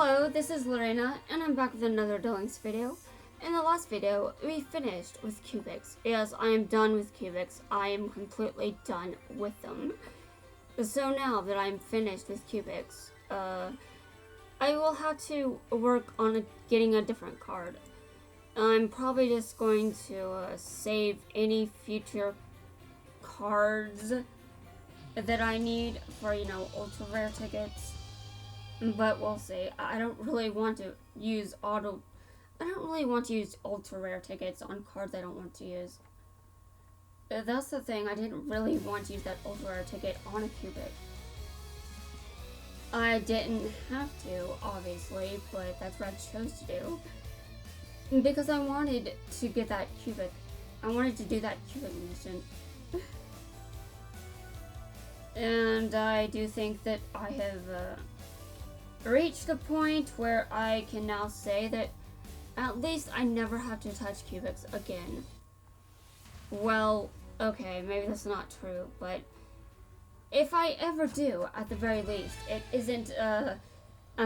Hello, this is Lorena, and I'm back with another duelings video. In the last video, we finished with cubics. Yes, I am done with cubics. I am completely done with them. So now that I'm finished with cubics, I will have to work on getting a different card. I'm probably just going to save any future cards that I need for, ultra rare tickets. But we'll see. I don't really want to use ultra rare tickets on cards I don't want to use. That's the thing, I didn't really want to use that ultra rare ticket on a cubic. I didn't have to, obviously, but that's what I chose to do. Because I wanted to get that cubic. I wanted to do that cubic mission. And I do think that I have reached a point where I can now say that at least I never have to touch cubics again. Well, okay, maybe that's not true, but if I ever do, at the very least, it isn't, at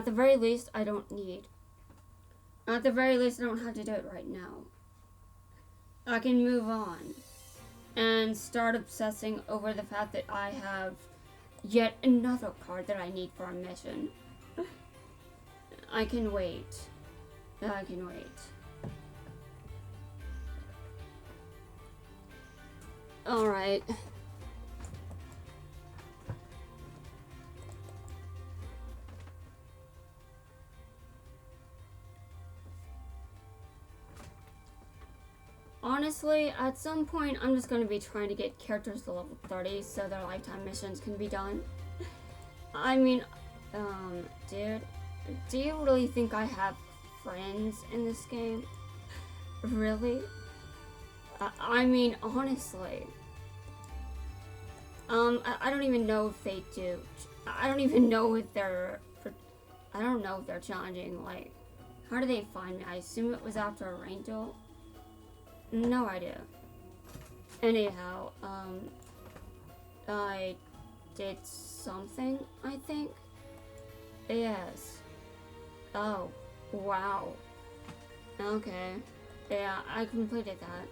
the very least, I don't need. At the very least, I don't have to do it right now. I can move on and start obsessing over the fact that I have yet another card that I need for a mission. I can wait. I can wait. Alright. Honestly, at some point, I'm just going to be trying to get characters to level 30 so their lifetime missions can be done. I mean, dude, do you really think I have friends in this game? Really? I mean, honestly. I don't even know if they do. I don't even know if they're... I don't know if they're challenging, like... How do they find me? I assume it was after a rain duel? No idea. Anyhow, I did something, I think? Yes. Oh, wow. Okay. Yeah, I completed that.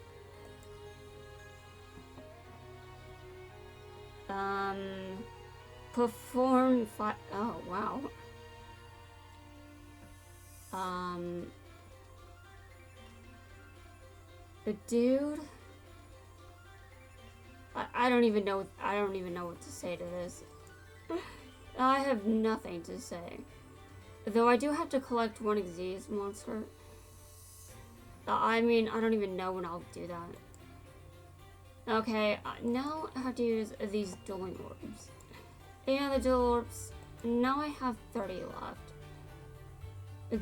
Perform oh, wow. The dude? I don't even know what to say to this. I have nothing to say. Though I do have to collect one Xyz monster. I mean, I don't even know when I'll do that. Okay, now I have to use these dueling orbs. Yeah, the duel orbs. Now I have 30 left.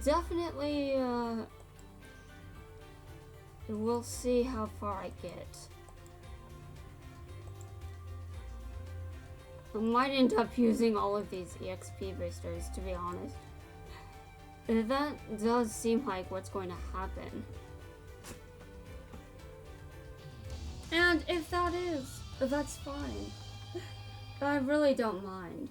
Definitely, we'll see how far I get. I might end up using all of these EXP boosters, to be honest. That does seem like what's going to happen. And if that is, that's fine. I really don't mind.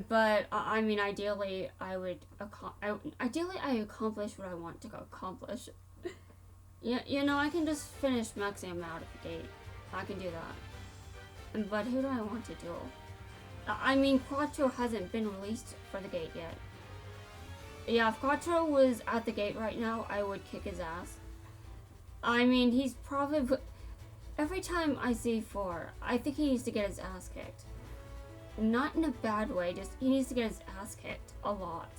But, I mean, ideally, I accomplish what I want to accomplish. Yeah, I can just finish maxing them out at the gate. I can do that. But who do I want to duel? I mean, Quattro hasn't been released for the gate yet. Yeah, if Quattro was at the gate right now, I would kick his ass. I mean, he's probably... Every time I see 4, I think he needs to get his ass kicked. Not in a bad way, just he needs to get his ass kicked a lot.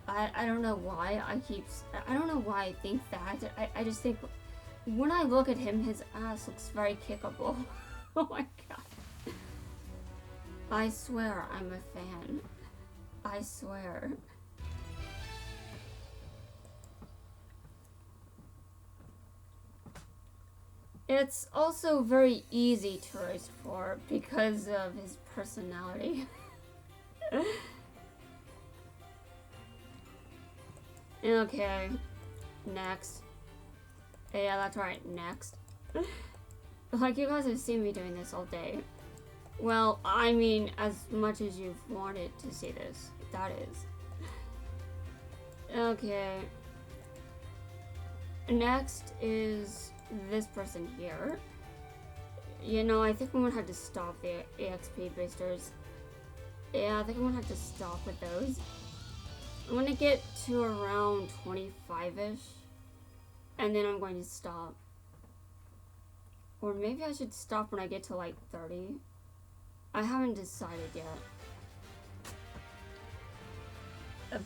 I don't know why I don't know why I think that. I just think when I look at him, his ass looks very kickable. Oh my god. I swear I'm a fan. I swear. It's also very easy to roast for because of his personality. Okay, next. Yeah, that's right, next. Like, you guys have seen me doing this all day. Well, I mean, as much as you've wanted to see this, that is. Okay. Next is this person here. You know, I think I'm gonna have to stop the EXP boosters. Yeah, I think I'm gonna have to stop with those. I'm gonna get to around 25-ish, and then I'm going to stop. Or maybe I should stop when I get to like 30. I haven't decided yet.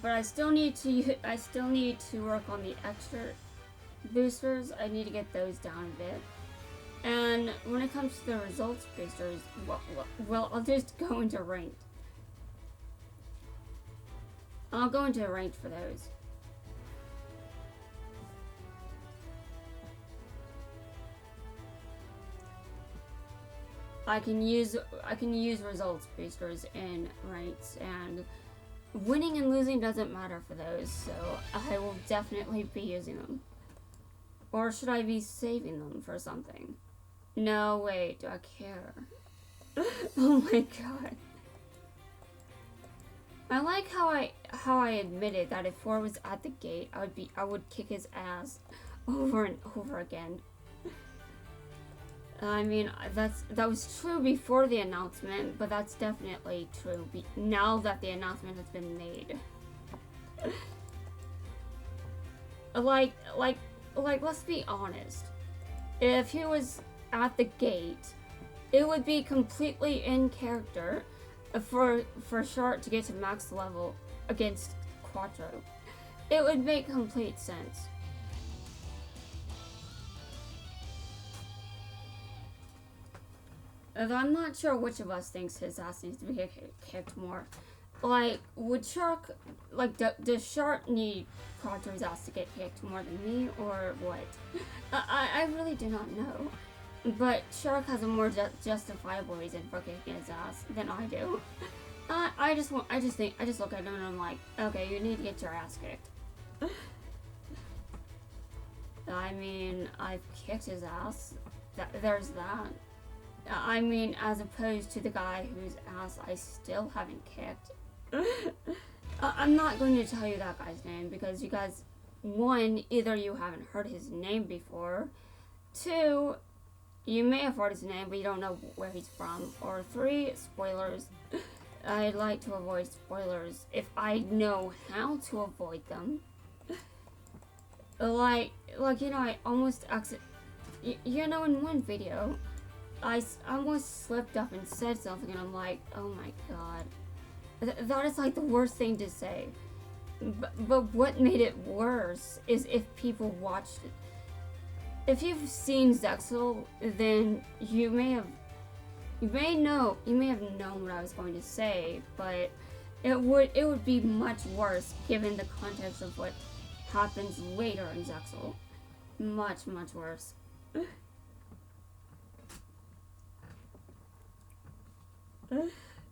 But I still need to work on the extra boosters. I need to get those down a bit. And when it comes to the results boosters, well, I'll just go into ranked. I'll go into ranked for those. I can use results boosters in ranks, and winning and losing doesn't matter for those, so I will definitely be using them. Or should I be saving them for something? No, wait, do I care? Oh my god. I like how I admitted that if 4 was at the gate, I would kick his ass over and over again. I mean, that was true before the announcement, but that's definitely true now that the announcement has been made. Like, let's be honest. If he was at the gate, it would be completely in character for Shark to get to max level against Quattro. It would make complete sense. Although I'm not sure which of us thinks his ass needs to be kicked more. Like, would Shark, like, does Shark need Quattro's ass to get kicked more than me, or what? I really do not know. But Shark has a more justifiable reason for kicking his ass than I do. I just look at him and I'm like, okay, you need to get your ass kicked. I mean, I've kicked his ass. There's that. I mean, as opposed to the guy whose ass I still haven't kicked. I'm not going to tell you that guy's name because you guys, one, either you haven't heard his name before, two, you may have heard his name but you don't know where he's from, or three, spoilers. I like to avoid spoilers if I know how to avoid them. Like you know, I almost you know, in one video, I almost slipped up and said something and I'm like, oh my god. That is like the worst thing to say. But what made it worse is if people watched it. If you've seen Zexel, then you may have known what I was going to say, but it would be much worse given the context of what happens later in Zexel. Much worse.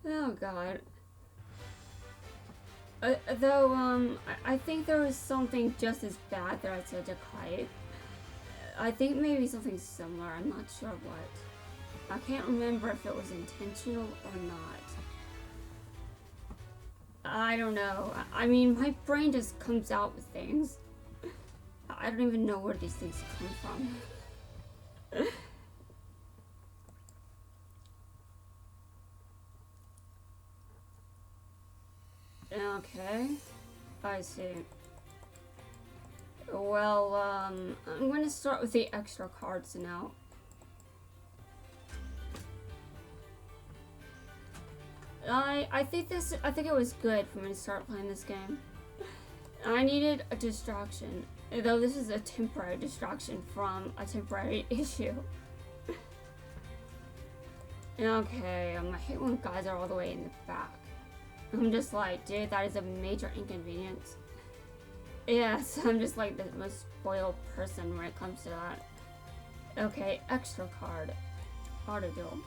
Oh god. Though, I think there was something just as bad that I said to Kite. I think maybe something similar, I'm not sure what. I can't remember if it was intentional or not. I don't know. I mean, my brain just comes out with things. I don't even know where these things come from. Okay, I see. Well, I'm going to start with the extra cards now. I think it was good for me to start playing this game. I needed a distraction, though this is a temporary distraction from a temporary issue. Okay, I hate when guys are all the way in the back. I'm just like, dude, that is a major inconvenience. Yes, I'm just like the most spoiled person when it comes to that. Okay, extra card. Auto duel.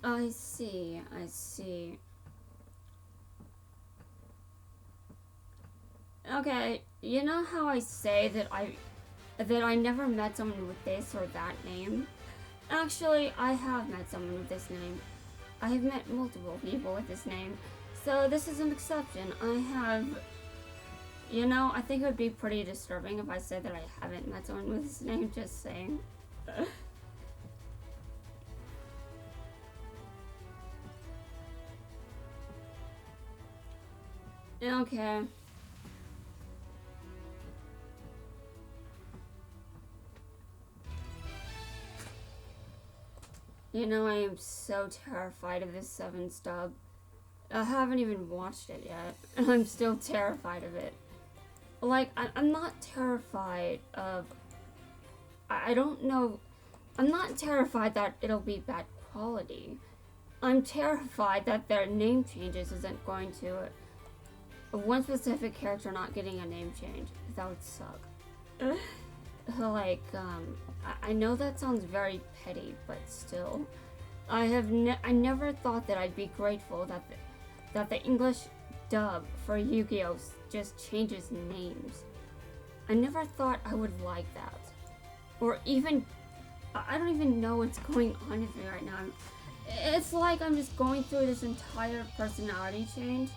I see. Okay, you know how I say that I never met someone with this or that name? Actually, I have met someone with this name. I have met multiple people with this name. So this is an exception. I have... You know, I think it would be pretty disturbing if I said that I haven't met someone with this name, just saying. Okay. You know, I am so terrified of this 7 stub. I haven't even watched it yet, and I'm still terrified of it. Like, I'm not terrified of... I don't know... I'm not terrified that it'll be bad quality. I'm terrified that their name changes isn't going to... One specific character not getting a name change. That would suck. Like, I know that sounds very petty, but still. I never thought that I'd be grateful that the English dub for Yu-Gi-Oh! Just changes names. I never thought I would like that. Or even, I don't even know what's going on with me right now. It's like I'm just going through this entire personality change.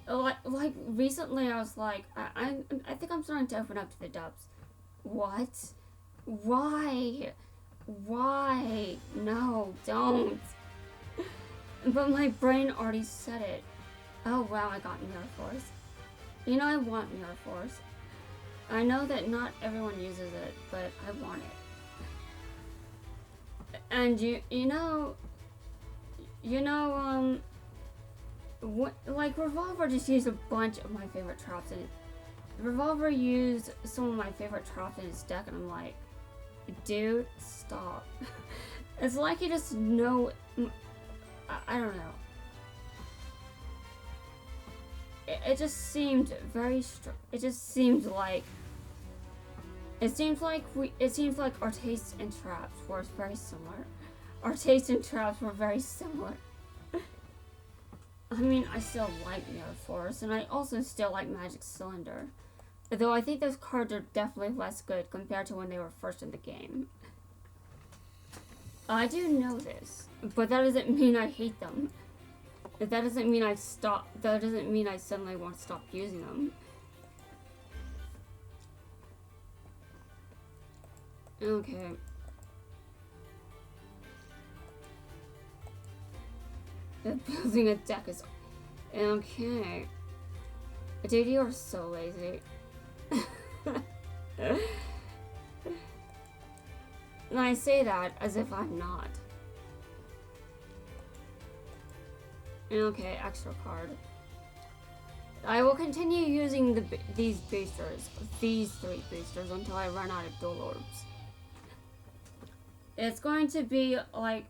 Like recently I was like, I think I'm starting to open up to the dubs. What? Why? Why? No, don't. But my brain already said it. Oh wow, I got Mirror Force. You know, I want Mirror Force. I know that not everyone uses it, but I want it. And like Revolver just used a bunch of my favorite traps in it. Revolver used some of my favorite traps in his deck, and I'm like, dude, stop. It's like you just know. I don't know. It just seemed very. It just seemed like. It seems like our tastes in traps were very similar. Our tastes in traps were very similar. I mean, I still like Mirror Force, and I also still like Magic Cylinder. Though I think those cards are definitely less good compared to when they were first in the game. I do know this, but that doesn't mean I hate them. That doesn't mean I suddenly want to stop using them. Okay. Building a deck is... Okay. Dude, you are so lazy. And I say that as if I'm not. Okay, extra card. I will continue using these boosters, these 3 boosters, until I run out of dual orbs. It's going to be like...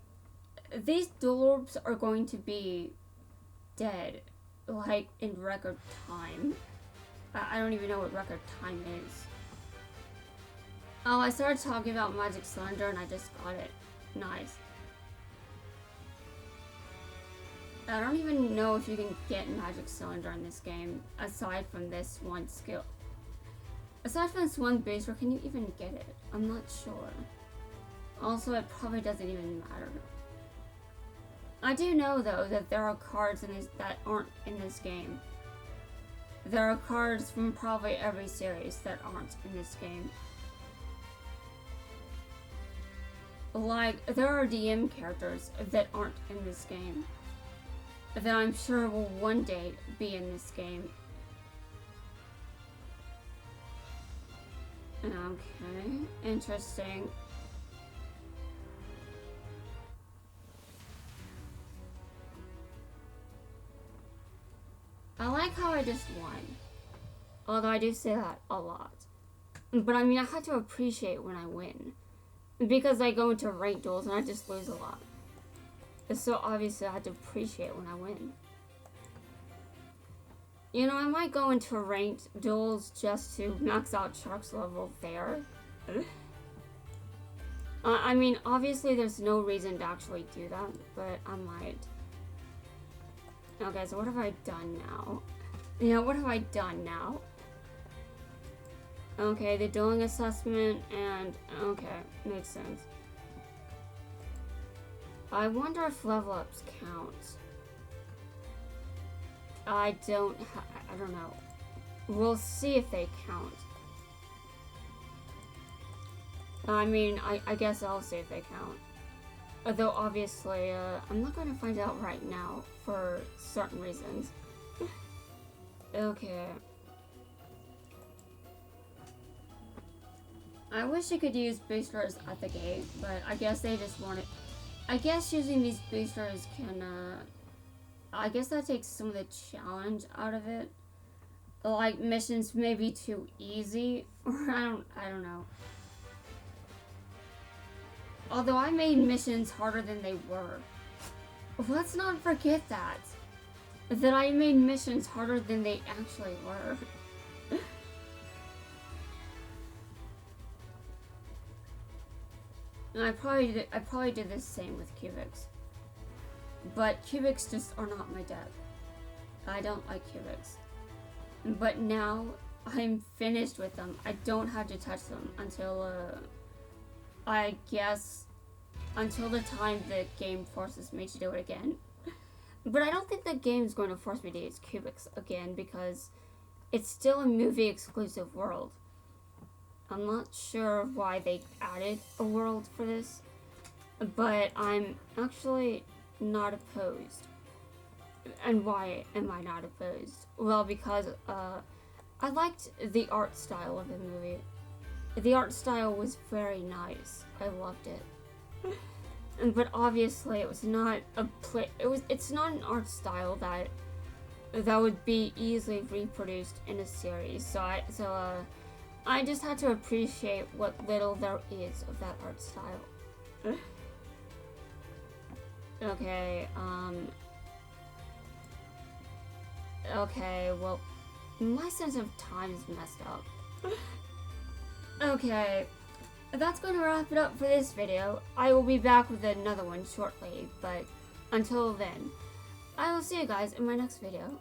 These dual orbs are going to be dead, like, in record time. I don't even know what record time is. Oh, I started talking about Magic Cylinder and I just got it. Nice. I don't even know if you can get Magic Cylinder in this game, aside from this one skill. Aside from this one booster, can you even get it? I'm not sure. Also, it probably doesn't even matter. I do know, though, that there are cards in this that aren't in this game. There are cards from probably every series that aren't in this game. Like, there are DM characters that aren't in this game. That I'm sure will one day be in this game. Okay, interesting. I like how I just won. Although I do say that a lot. But I mean, I have to appreciate when I win. Because I go into ranked duels and I just lose a lot. So obviously I have to appreciate when I win. You know, I might go into ranked duels just to max out Shark's level there. I mean, obviously there's no reason to actually do that, but I might. Okay, so what have I done now? Yeah, what have I done now? Okay, the dueling assessment and... Okay, makes sense. I wonder if level ups count. I don't know. We'll see if they count. I mean, I guess I'll see if they count. Although, obviously, I'm not going to find out right now for certain reasons. Okay. I wish you could use boosters at the gate, but I guess they just want it. I guess using these boosters can, I guess that takes some of the challenge out of it. Like, missions may be too easy, or I don't know. Although I made missions harder than they were. Let's not forget that. That I made missions harder than they actually were. And I probably did the same with cubics. But cubics just are not my death. I don't like cubics. But now I'm finished with them. I don't have to touch them until I guess until the time the game forces me to do it again. But I don't think the game's going to force me to use cubics again because it's still a movie exclusive world. I'm not sure why they added a world for this, but I'm actually not opposed. And why am I not opposed? Well, because I liked the art style of the movie. The art style was very nice. I loved it. But obviously it was not it's not an art style that would be easily reproduced in a series. So I just had to appreciate what little there is of that art style. Okay, okay, well, my sense of time is messed up. Okay, that's going to wrap it up for this video. I will be back with another one shortly, but until then, I will see you guys in my next video.